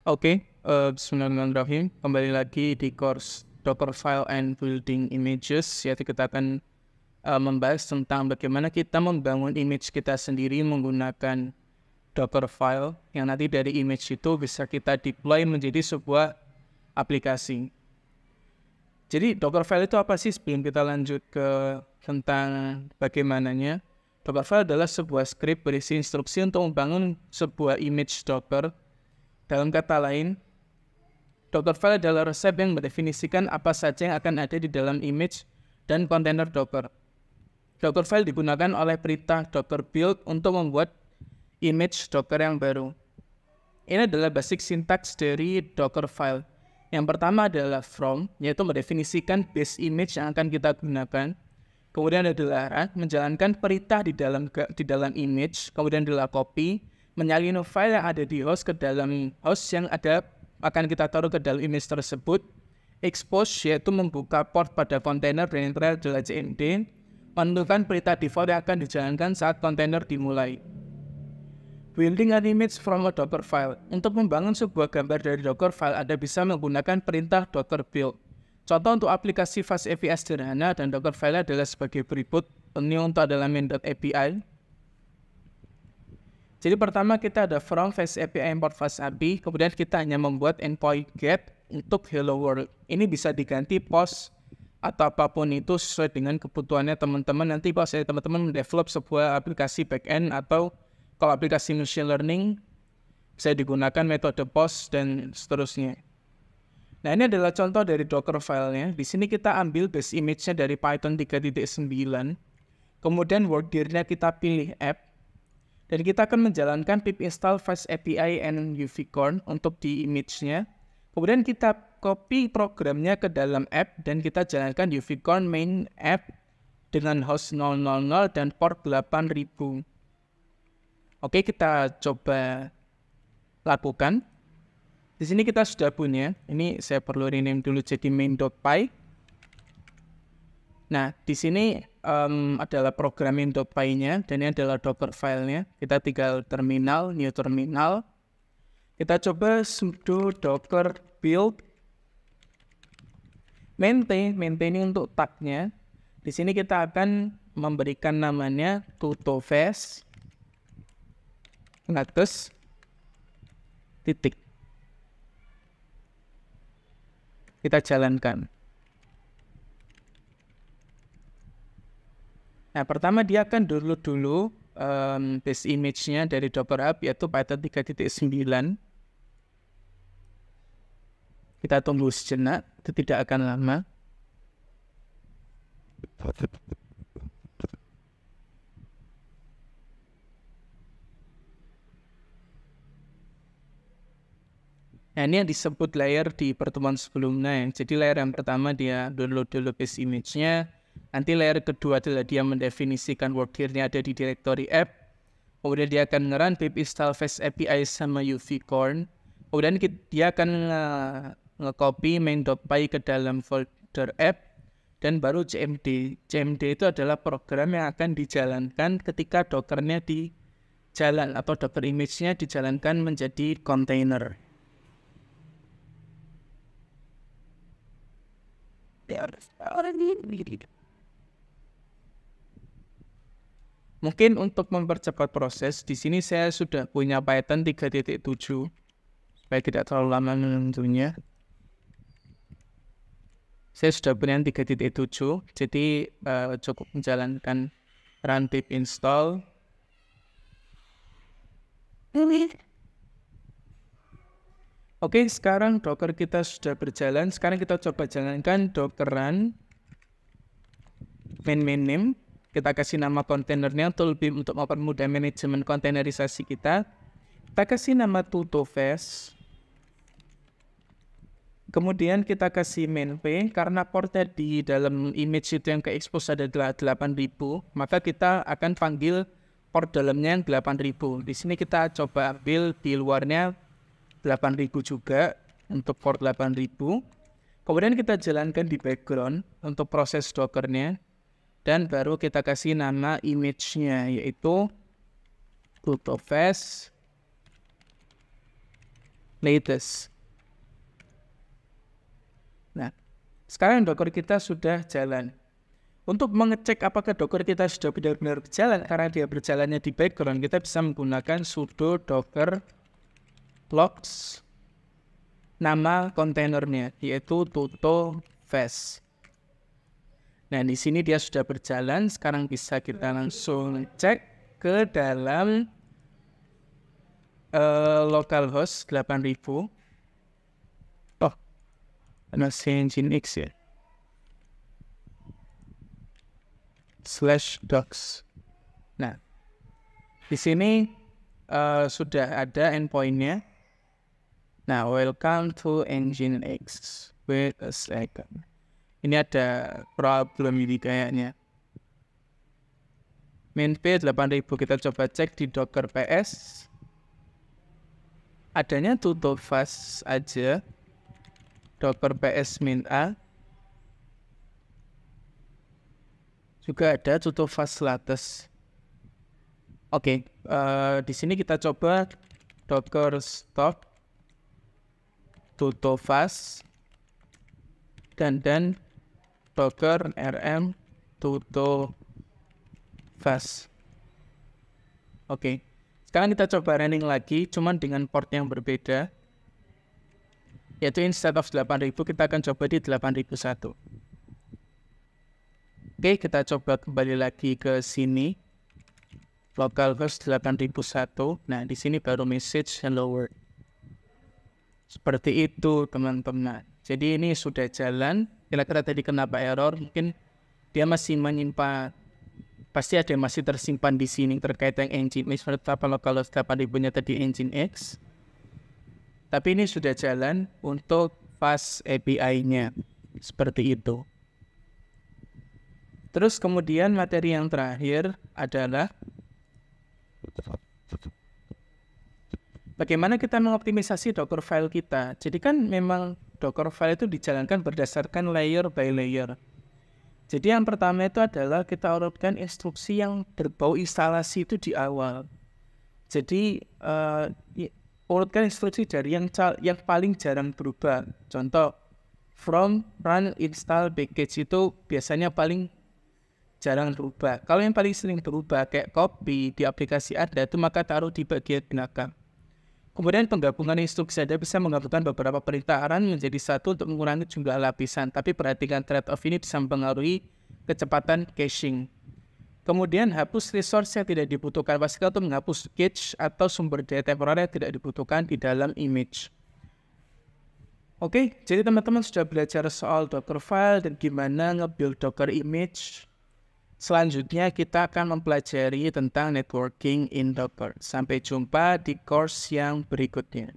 Bismillahirrahmanirrahim. Kembali lagi di course Dockerfile and Building Images, yaitu kita akan membahas tentang bagaimana kita membangun image kita sendiri menggunakan Dockerfile, yang nanti dari image itu bisa kita deploy menjadi sebuah aplikasi. Jadi Dockerfile itu apa sih sebelum kita lanjut ke tentang bagaimananya? Dockerfile adalah sebuah script berisi instruksi untuk membangun sebuah image Docker. Dalam kata lain, Dockerfile adalah resep yang mendefinisikan apa saja yang akan ada di dalam image dan kontainer Docker. Dockerfile digunakan oleh perintah docker build untuk membuat image Docker yang baru. Ini adalah basic syntax dari Dockerfile. Yang pertama adalah from, yaitu mendefinisikan base image yang akan kita gunakan. Kemudian adalah run, menjalankan perintah di dalam image. Kemudian adalah copy, menyalin file yang ada di host ke dalam host yang akan kita taruh ke dalam image tersebut. Expose, yaitu membuka port pada kontainer, dan yang terakhir adalah cmd, menentukan perintah default yang akan dijalankan saat kontainer dimulai. Building an image from a Dockerfile. Untuk membangun sebuah gambar dari Dockerfile, Anda bisa menggunakan perintah docker build. Contoh untuk aplikasi Fast API sederhana, dan Dockerfile adalah sebagai berikut. Ini untuk adalah main.api. Jadi pertama kita ada from Fast API import Fast API, kemudian kita hanya membuat endpoint get untuk hello world. Ini bisa diganti post atau apapun itu sesuai dengan kebutuhannya teman-teman. Nanti kalau teman-teman mendevelop sebuah aplikasi backend atau kalau aplikasi machine learning, bisa digunakan metode post dan seterusnya. Nah, ini adalah contoh dari Dockerfile-nya. Di sini kita ambil base image-nya dari Python 3.9. Kemudian workdir-nya kita pilih app. Dan kita akan menjalankan pip install Fast API and UVcorn untuk di image-nya. Kemudian kita copy programnya ke dalam app dan kita jalankan UVcorn main app dengan host 000 dan port 8000. Oke, kita coba lakukan. Di sini kita sudah punya. Ini saya perlu rename dulu jadi main.py. Nah, di sini adalah programming.py-nya, dan ini adalah Dockerfile-nya. Kita tinggal terminal, new terminal. Kita coba sudo docker build maintain ini untuk tag-nya. Di sini kita akan memberikan namanya tutofast ngatus titik. Kita jalankan. Nah, pertama dia akan download dulu base image-nya dari Docker Hub, yaitu Python 3.9. Kita tunggu sejenak, itu tidak akan lama. Nah, ini yang disebut layer di pertemuan sebelumnya. Jadi layer yang pertama dia download dulu base image-nya. Nanti layer kedua adalah dia mendefinisikan workdir-nya ada di directory app. Kemudian dia akan nge-run pip install Fast API sama UVcorn. Kemudian dia akan nge-copy main.py ke dalam folder app. Dan baru cmd. Cmd itu adalah program yang akan dijalankan ketika Docker-nya dijalan atau Docker image-nya dijalankan menjadi container. Mungkin untuk mempercepat proses, di sini saya sudah punya Python 3.7 supaya tidak terlalu lama menentunya. Saya sudah punya 3.7, jadi cukup menjalankan run pip install. Oke, sekarang Docker kita sudah berjalan. Sekarang kita coba jalankan Docker run main name. Kita kasih nama kontainernya untuk mempermudah manajemen kontainerisasi kita. Kita kasih nama tutofast. Kemudian kita kasih main.p. Karena portnya di dalam image itu yang ke-expose adalah 8000, maka kita akan panggil port dalamnya yang 8000. Di sini kita coba ambil di luarnya 8000 juga untuk port 8000. Kemudian kita jalankan di background untuk proses Docker-nya. Dan baru kita kasih nama image-nya, yaitu tutofast latest. Nah, sekarang Docker kita sudah jalan. Untuk mengecek apakah Docker kita sudah benar-benar berjalan, karena dia berjalannya di background, kita bisa menggunakan sudo docker logs nama kontainernya, yaitu tutofast. Nah, di sini dia sudah berjalan. Sekarang bisa kita langsung cek ke dalam localhost 8000. Oh, ada Nginx ya. /docs. Nah, di sini sudah ada endpoint-nya. Nah, welcome to Nginx. Wait a second. Ini ada problem ini kayaknya. Min-p 8000 kita coba cek di Docker PS. Adanya tutofast aja. Docker PS min-a. Juga ada tutofast latest. Oke, di sini kita coba docker stop tutofast dan docker rm tutofast. Oke, sekarang kita coba running lagi, cuman dengan port yang berbeda. Yaitu instead of 8000 kita akan coba di 8001. Oke, kita coba kembali lagi ke sini. Localhost 8001. Nah, di sini baru message hello world. Seperti itu, teman-teman. Jadi ini sudah jalan. Kira-kira tadi kenapa error? Mungkin dia masih menyimpan, pasti ada yang masih tersimpan di sini terkait yang Nginx. Betapa localhost 8000-nya tadi Nginx. Tapi ini sudah jalan untuk fast API-nya. Seperti itu. Terus kemudian materi yang terakhir adalah bagaimana kita mengoptimisasi Docker file kita. Jadi kan memang Docker file itu dijalankan berdasarkan layer by layer. Jadi yang pertama itu adalah kita urutkan instruksi yang berbau instalasi itu di awal. Jadi urutkan instruksi dari yang paling jarang berubah. Contoh, from, run, install, package itu biasanya paling jarang berubah. Kalau yang paling sering berubah kayak copy di aplikasi ada itu maka taruh di bagian belakang. Kemudian penggabungan instruksi Anda bisa menggabungkan beberapa perintah run menjadi satu untuk mengurangi jumlah lapisan. Tapi perhatikan trade-off ini bisa mempengaruhi kecepatan caching. Kemudian hapus resource yang tidak dibutuhkan. Pastikan untuk menghapus cache atau sumber daya temporer yang tidak dibutuhkan di dalam image. Oke, jadi teman-teman sudah belajar soal Docker file dan gimana nge-build Docker image. Selanjutnya kita akan mempelajari tentang networking in Docker. Sampai jumpa di course yang berikutnya.